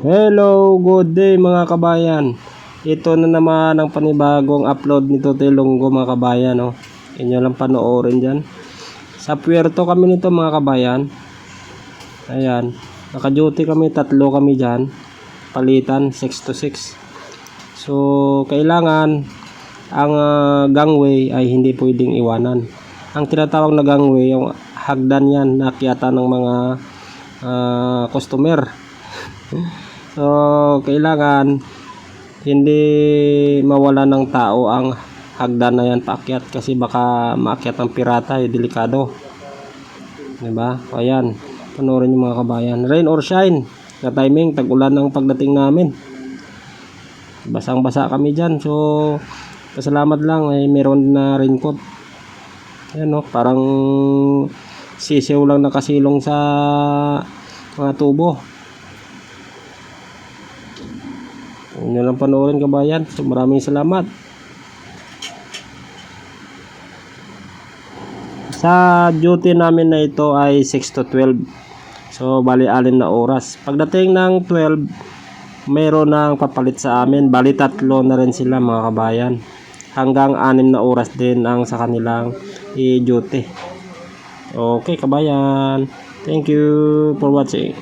Hello, good day mga kabayan. Ito na naman ang panibagong upload nito Ilonggo mga kabayan. Oh. Inyo lang panoorin dyan. Sa puwerto kami nito mga kabayan. Ayan. Naka-duty kami, 3 kami dyan. Palitan, 6 to 6. So, kailangan ang gangway ay hindi pwedeng iwanan. Ang tinatawag na gangway, yung hagdan yan, nakyata ng mga customer. So, kailangan hindi mawala ng tao ang hagdan na yan paakyat kasi baka maakyat ng pirata, delikado. Diba? O ayan, panoorin yung mga kabayan. Rain or shine, na timing, tag-ulan ang pagdating namin. Basang-basa kami dyan. So, pasalamat lang, ay meron na raincoat. Ayan o, parang sisiw lang nakasilong sa mga tubo. Yun lang panoorin kabayan. So maraming salamat. Sa duty namin na ito ay 6 to 12. So bali 6 na oras. Pagdating ng 12, mayroon nang papalit sa amin. Bali 3 na rin sila mga kabayan. Hanggang 6 na oras din ang sa kanilang i-duty. Okay kabayan. Thank you for watching.